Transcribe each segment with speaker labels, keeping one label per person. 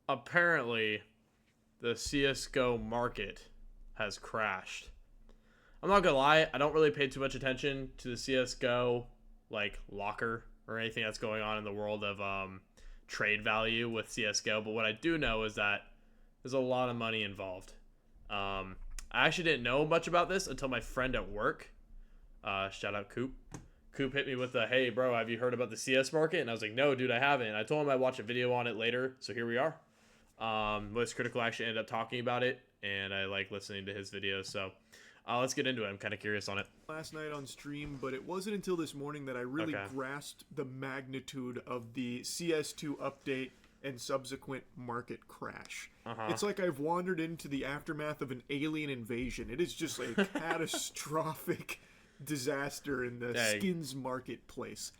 Speaker 1: apparently the CS:GO market has crashed. I'm not gonna lie, I don't really pay too much attention to the CS:GO like locker or anything that's going on in the world of trade value with CS:GO. But what I do know is that there's a lot of money involved. I actually didn't know much about this until my friend at work, shout out Coop. Coop hit me with the, hey bro, have you heard about the CS market? And I was like, no, dude, I haven't. And I told him I'd watch a video on it later. So here we are. Most Critical actually ended up talking about it, and I like listening to his videos. So let's get into it. I'm kind of curious on it.
Speaker 2: Last night on stream, but it wasn't until this morning that I really grasped the magnitude of the CS2 update and subsequent market crash. It's like I've wandered into the aftermath of an alien invasion. It is just a catastrophic disaster in the skins marketplace.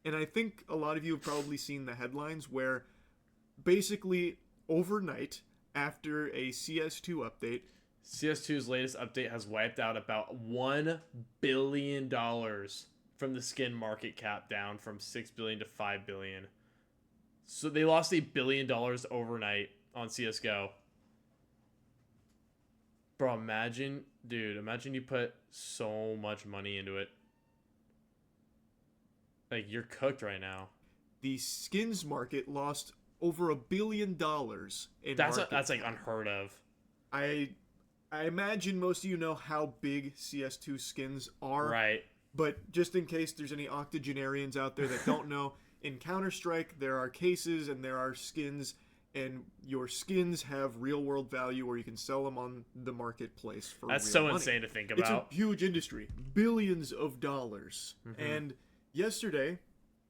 Speaker 2: And I think a lot of you have probably seen the headlines where basically overnight after a CS2 update,
Speaker 1: CS2's latest update has wiped out about $1 billion from the skin market cap, down from $6 billion to $5 billion. So they lost $1 billion overnight on CSGO. Bro, imagine you put so much money into it. Like, you're cooked right now.
Speaker 2: The skins market lost over $1 billion in
Speaker 1: that's like unheard of.
Speaker 2: I imagine most of you know how big CS2 skins are.
Speaker 1: Right.
Speaker 2: But just in case there's any octogenarians out there that don't know, in Counter-Strike there are cases and there are skins, and your skins have real-world value where you can sell them on the marketplace for
Speaker 1: That's
Speaker 2: real
Speaker 1: so
Speaker 2: money.
Speaker 1: insane to think about.
Speaker 2: It's a huge industry. Billions of dollars. And yesterday,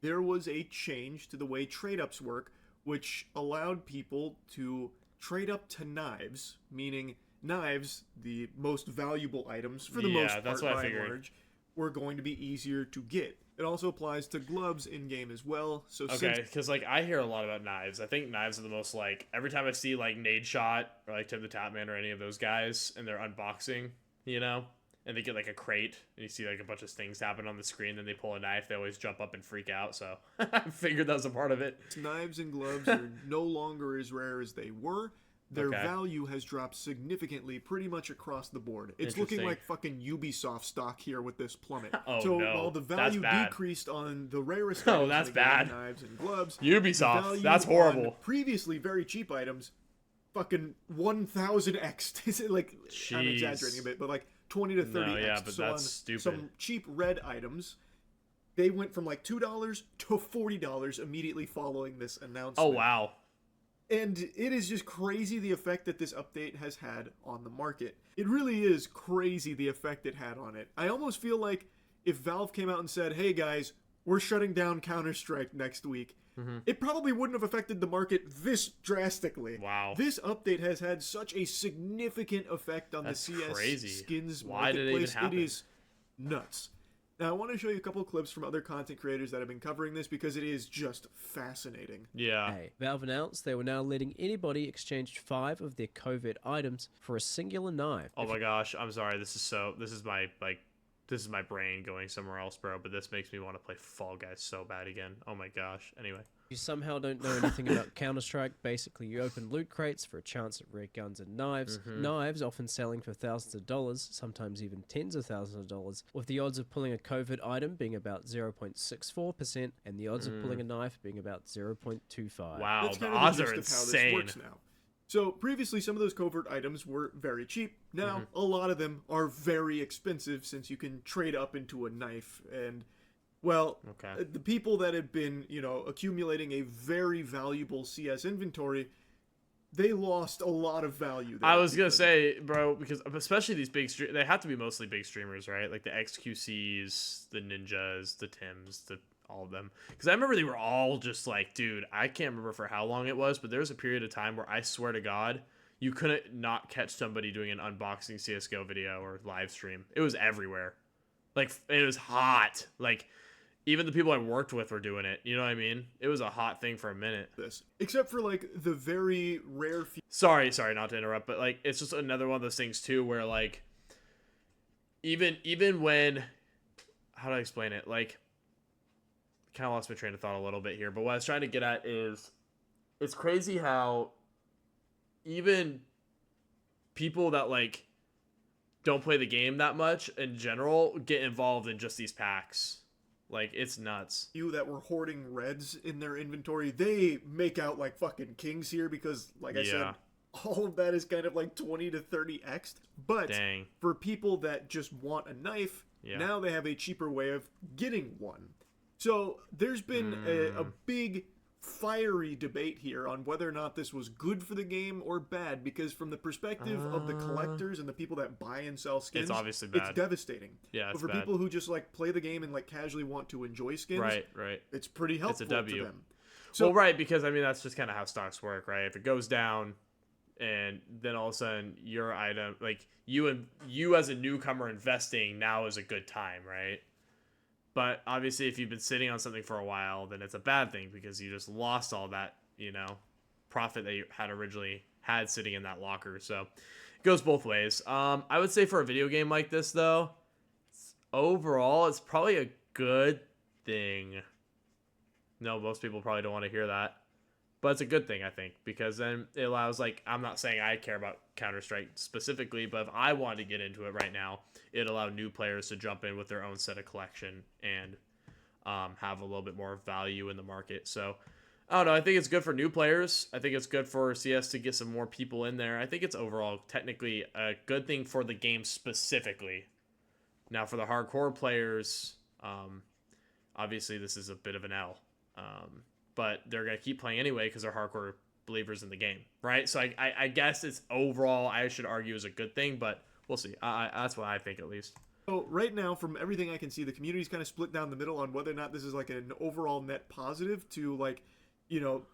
Speaker 2: there was a change to the way trade-ups work, which allowed people to trade up to knives, meaning knives, the most valuable items for the most part by and large, were going to be easier to get. It also applies to gloves in game as well. So
Speaker 1: because like I hear a lot about knives. I think knives are the most, like, every time I see like Nade Shot or like Tim the Tapman or any of those guys and they're unboxing, you know, and they get like a crate and you see like a bunch of things happen on the screen, then they pull a knife, they always jump up and freak out. So I figured that was a part of it.
Speaker 2: Knives and gloves are no longer as rare as they were. Their value has dropped significantly pretty much across the board. It's looking like fucking Ubisoft stock here with this plummet. While the value decreased on the rarest items
Speaker 1: that's bad.
Speaker 2: Knives and gloves,
Speaker 1: Ubisoft, that's horrible.
Speaker 2: Previously very cheap items, fucking 1,000x. Like,
Speaker 1: jeez.
Speaker 2: I'm exaggerating a bit, but like 20 to 30x.
Speaker 1: No, yeah, but that's stupid.
Speaker 2: Some cheap red items, they went from like $2 to $40 immediately following this announcement.
Speaker 1: Oh, wow.
Speaker 2: And it is just crazy the effect that this update has had on the market. It really is crazy the effect it had on it. I almost feel like if Valve came out and said, hey guys, we're shutting down Counter-Strike next week, it probably wouldn't have affected the market this drastically.
Speaker 1: Wow.
Speaker 2: This update has had such a significant effect on the CS skins
Speaker 1: Why did it even happen?
Speaker 2: It is nuts. Now, I want to show you a couple of clips from other content creators that have been covering this because it is just fascinating.
Speaker 1: Yeah.
Speaker 3: Valve announced they were now letting anybody exchange 5 of their covert items for a singular knife.
Speaker 1: Oh my gosh, I'm sorry. This is my brain going somewhere else, bro. But this makes me want to play Fall Guys so bad again. Oh my gosh. Anyway.
Speaker 3: If you somehow don't know anything about Counter-Strike, basically you open loot crates for a chance at rare guns and knives. Knives often selling for thousands of dollars, sometimes even tens of thousands of dollars, with the odds of pulling a covert item being about 0.64% and the odds of pulling a knife being about 0.25.
Speaker 1: Wow,
Speaker 2: That's
Speaker 1: the
Speaker 2: kind
Speaker 1: odds
Speaker 2: of
Speaker 1: are
Speaker 2: the gist of how this
Speaker 1: insane.
Speaker 2: works now. So previously, some of those covert items were very cheap. Now, a lot of them are very expensive since you can trade up into a knife. And, well, the people that have been, accumulating a very valuable CS inventory, they lost a lot of value there.
Speaker 1: I was going to say, bro, because especially these big they have to be mostly big streamers, right? Like the XQCs, the Ninjas, the Tims, all of them. Because I remember they were all just like, dude, I can't remember for how long it was, but there was a period of time where I swear to God, you couldn't not catch somebody doing an unboxing CSGO video or live stream. It was everywhere. Like, it was hot. Like, even the people I worked with were doing it. You know what I mean? It was a hot thing for a minute.
Speaker 2: Except for, like, the very rare few...
Speaker 1: Sorry not to interrupt, but, like, it's just another one of those things, too, where, like, even when... How do I explain it? Like, kind of lost my train of thought a little bit here, but what I was trying to get at is it's crazy how even people that like don't play the game that much in general get involved in just these packs. Like, it's nuts.
Speaker 2: You that were hoarding reds in their inventory, they make out like fucking kings here because, like I said, all of that is kind of like 20 to 30x. But
Speaker 1: dang,
Speaker 2: for people that just want a knife, now they have a cheaper way of getting one. So there's been a big fiery debate here on whether or not this was good for the game or bad, because from the perspective of the collectors and the people that buy and sell skins,
Speaker 1: it's obviously bad.
Speaker 2: It's devastating.
Speaker 1: Yeah,
Speaker 2: but for people who just like play the game and like casually want to enjoy skins,
Speaker 1: right,
Speaker 2: it's pretty helpful
Speaker 1: it's a W.
Speaker 2: to them. So,
Speaker 1: well, right, because I mean that's just kind of how stocks work, right? If it goes down, and then all of a sudden your item, like you as a newcomer investing now is a good time, right? But obviously, if you've been sitting on something for a while, then it's a bad thing because you just lost all that, profit that you had originally had sitting in that locker. So it goes both ways. I would say for a video game like this, though, overall, it's probably a good thing. No, most people probably don't want to hear that. But it's a good thing, I think, because then it allows, like, I'm not saying I care about Counter-Strike specifically, but if I wanted to get into it right now, it'd allow new players to jump in with their own set of collection and have a little bit more value in the market. So, I don't know. I think it's good for new players. I think it's good for CS to get some more people in there. I think it's overall technically a good thing for the game specifically. Now, for the hardcore players, obviously this is a bit of an L. But they're going to keep playing anyway because they're hardcore believers in the game, right? So I guess it's overall, I should argue, is a good thing, but we'll see. That's what I think, at least.
Speaker 2: So right now, from everything I can see, the community's kind of split down the middle on whether or not this is like an overall net positive to, like,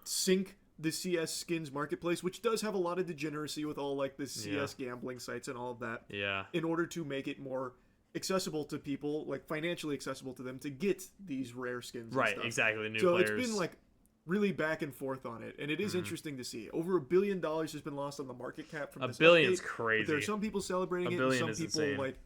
Speaker 2: sync the CS skins marketplace, which does have a lot of degeneracy with all like the CS gambling sites and all of that.
Speaker 1: Yeah.
Speaker 2: In order to make it more accessible to people, like financially accessible to them to get these rare skins.
Speaker 1: Right,
Speaker 2: and stuff.
Speaker 1: Exactly. New
Speaker 2: so
Speaker 1: players.
Speaker 2: It's been like really back and forth on it, and it is interesting to see. Over $1 billion has been lost on the market cap from this
Speaker 1: $1 billion's
Speaker 2: update,
Speaker 1: crazy.
Speaker 2: But there are some people celebrating it, and some people
Speaker 1: insane.
Speaker 2: like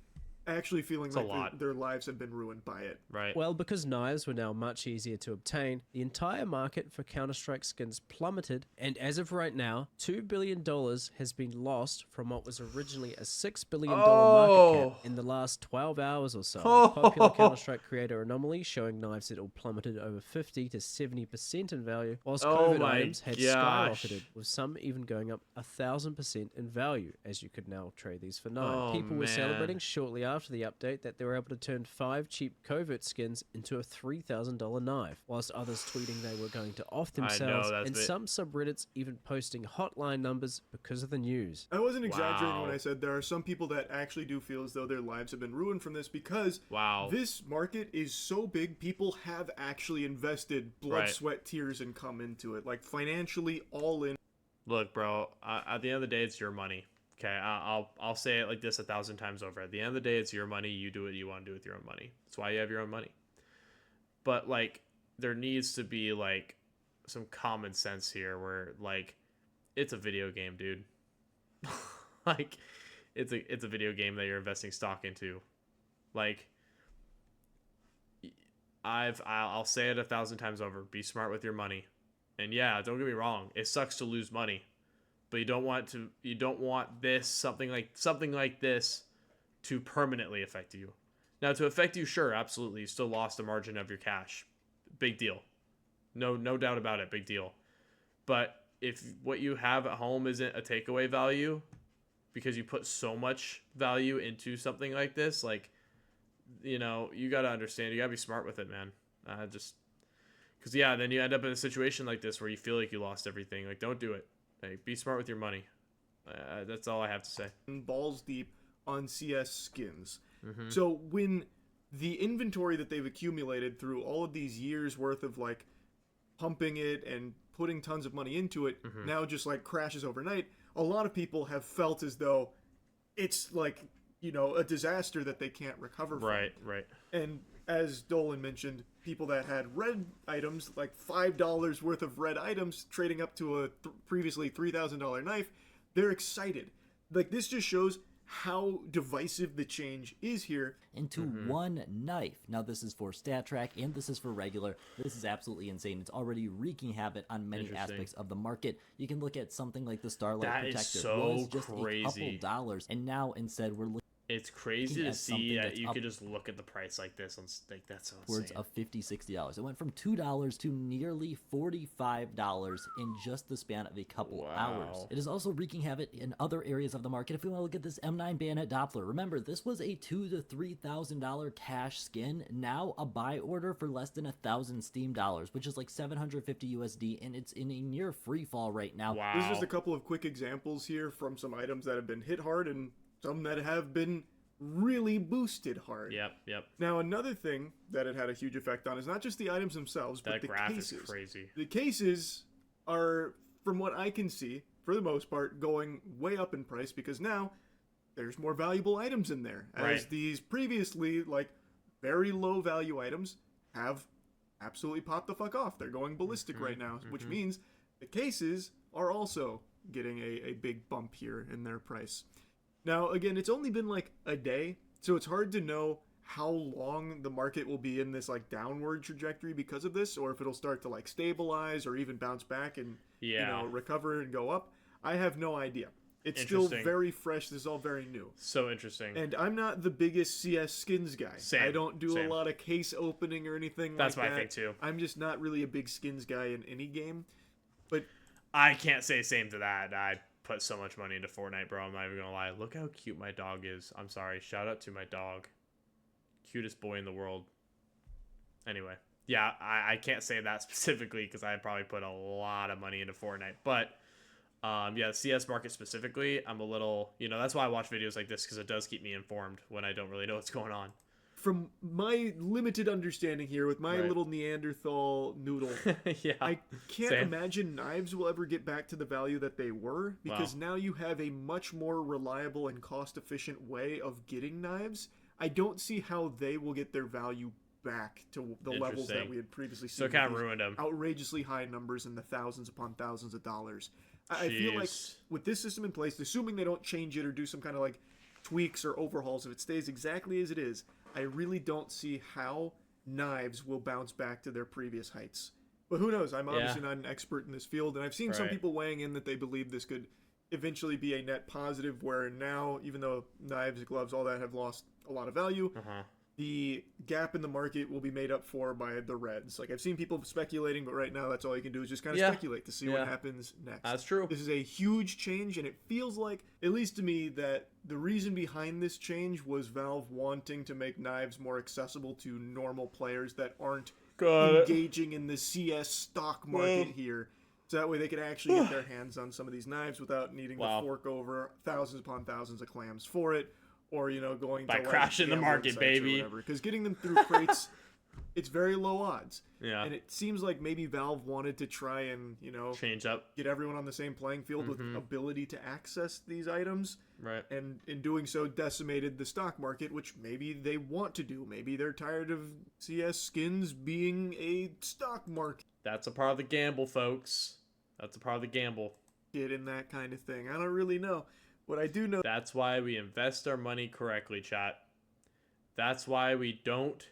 Speaker 2: actually feeling like their lives have been ruined by it.
Speaker 1: Right.
Speaker 3: Well, because knives were now much easier to obtain, the entire market for Counter-Strike skins plummeted, and as of right now, $2 billion has been lost from what was originally a $6 billion market cap in the last 12 hours or so. Popular Counter-Strike creator Anomaly showing knives had all plummeted over 50 to 70% in value, whilst COVID items had skyrocketed, with some even going up 1,000% in value, as you could now trade these for knives. People were celebrating shortly after the update that they were able to turn 5 cheap covert skins into a $3,000 knife, whilst others tweeting they were going to off themselves, and some subreddits even posting hotline numbers because of the news.
Speaker 2: I wasn't exaggerating when I said there are some people that actually do feel as though their lives have been ruined from this, because this market is so big, people have actually invested blood, sweat, tears, and come into it, like financially all in.
Speaker 1: Look, bro, at the end of the day, it's your money. Okay, I'll say it like this 1,000 times over. At the end of the day, it's your money. You do what you want to do with your own money. That's why you have your own money. But, like, there needs to be, like, some common sense here where, like, it's a video game, dude. Like, it's a video game that you're investing stock into. Like, I'll say it 1,000 times over. Be smart with your money. And yeah, don't get me wrong. It sucks to lose money. But you don't want this something like this to permanently affect you. Now, to affect you, sure, absolutely, you still lost a margin of your cash. Big deal. No doubt about it, big deal. But if what you have at home isn't a takeaway value because you put so much value into something like this, like, you got to understand, you got to be smart with it, man. Just because then you end up in a situation like this where you feel like you lost everything. Like, don't do it. Hey, be smart with your money. That's all I have to say.
Speaker 2: Balls deep on CS skins. So when the inventory that they've accumulated through all of these years worth of like pumping it and putting tons of money into it now just like crashes overnight, a lot of people have felt as though it's like, a disaster that they can't recover from.
Speaker 1: Right.
Speaker 2: And as Dolan mentioned, people that had red items, like $5 worth of red items, trading up to a previously $3,000 knife, they're excited. Like, this just shows how divisive the change is here.
Speaker 4: Into one knife. Now this is for stat track and this is for regular. This is absolutely insane. It's already wreaking havoc on many aspects of the market. You can look at something like the Starlight
Speaker 1: That
Speaker 4: Protector.
Speaker 1: is so
Speaker 4: was just
Speaker 1: crazy.
Speaker 4: a couple dollars, and now instead we're looking.
Speaker 1: It's crazy to
Speaker 4: at
Speaker 1: see
Speaker 4: something
Speaker 1: that
Speaker 4: that's
Speaker 1: you
Speaker 4: up
Speaker 1: could just look at the price like this. Like, that's so
Speaker 4: upwards
Speaker 1: insane.
Speaker 4: of $50-$60. It went from $2 to nearly $45 in just the span of a couple hours. It is also wreaking havoc in other areas of the market. If we want to look at this M9 bayonet Doppler, remember this was a $2,000 to $3,000 cash skin. Now a buy order for less than 1,000 Steam dollars, which is like 750 USD, and it's in a near free fall right now.
Speaker 1: Wow.
Speaker 2: There's just a couple of quick examples here from some items that have been hit hard and some that have been really boosted hard.
Speaker 1: Yep.
Speaker 2: Now, another thing that it had a huge effect on is not just the items themselves, but
Speaker 1: That
Speaker 2: the
Speaker 1: graph
Speaker 2: cases.
Speaker 1: is crazy.
Speaker 2: The cases are, from what I can see, for the most part, going way up in price because now there's more valuable items in there. As
Speaker 1: Right.
Speaker 2: these previously, like, very low value items have absolutely popped the fuck off. They're going ballistic right now, which means the cases are also getting a big bump here in their price. Now, again, it's only been like a day, so it's hard to know how long the market will be in this like downward trajectory because of this, or if it'll start to like stabilize or even bounce back and recover and go up. I have no idea. It's still very fresh. This is all very new.
Speaker 1: So interesting.
Speaker 2: And I'm not the biggest CS skins guy.
Speaker 1: Same.
Speaker 2: I don't do
Speaker 1: Same.
Speaker 2: a lot of case opening or anything
Speaker 1: That's
Speaker 2: like that.
Speaker 1: my thing too.
Speaker 2: I'm just not really a big skins guy in any game. But
Speaker 1: I can't say same to that. I put so much money into Fortnite, bro. I'm not even gonna lie. Look how cute my dog is. I'm sorry. Shout out to my dog. Cutest boy in the world. Anyway. Yeah, I can't say that specifically because I probably put a lot of money into Fortnite. But, yeah, the CS market specifically, I'm a little... that's why I watch videos like this because it does keep me informed when I don't really know what's going on.
Speaker 2: From my limited understanding here, with my little Neanderthal noodle,
Speaker 1: Yeah,
Speaker 2: I can't imagine knives will ever get back to the value that they were, because now you have a much more reliable and cost-efficient way of getting knives. I don't see how they will get their value back to the levels that we had previously seen.
Speaker 1: So it kind of ruined them.
Speaker 2: Outrageously high numbers in the thousands upon thousands of dollars. I feel like with this system in place, assuming they don't change it or do some kind of like tweaks or overhauls, if it stays exactly as it is, I really don't see how knives will bounce back to their previous heights. But who knows? I'm obviously not an expert in this field, and I've seen some people weighing in that they believe this could eventually be a net positive, where now, even though knives, gloves, all that have lost a lot of value, the gap in the market will be made up for by the reds. Like, I've seen people speculating, but right now that's all you can do is just kind of speculate to see what happens next.
Speaker 1: That's true.
Speaker 2: This is a huge change, and it feels like, at least to me, that the reason behind this change was Valve wanting to make knives more accessible to normal players that aren't engaging in the CS stock market here. So that way they could actually get their hands on some of these knives without needing to fork over thousands upon thousands of clams for it. Or, going
Speaker 1: by
Speaker 2: to
Speaker 1: crashing the market, baby.
Speaker 2: Because getting them through crates, it's very low odds.
Speaker 1: Yeah.
Speaker 2: And it seems like maybe Valve wanted to try and,
Speaker 1: change up,
Speaker 2: get everyone on the same playing field with ability to access these items.
Speaker 1: Right.
Speaker 2: And in doing so, decimated the stock market, which maybe they want to do. Maybe they're tired of CS skins being a stock market.
Speaker 1: That's a part of the gamble, folks. That's a part of the gamble.
Speaker 2: Get in that kind of thing. I don't really know. What I do know...
Speaker 1: That's why we invest our money correctly, chat. That's why we don't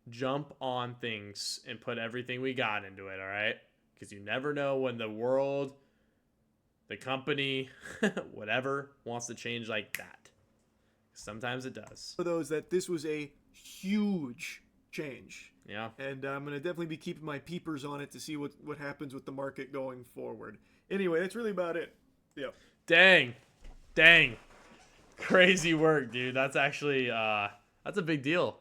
Speaker 1: jump on things and put everything we got into it, all right? Because you never know when the world, the company, whatever, wants to change like that. Sometimes it does.
Speaker 2: For those that this was a huge change.
Speaker 1: Yeah.
Speaker 2: And I'm going to definitely be keeping my peepers on it to see what happens with the market going forward. Anyway, that's really about it. Yeah.
Speaker 1: Dang. Crazy work, dude. That's actually, that's a big deal.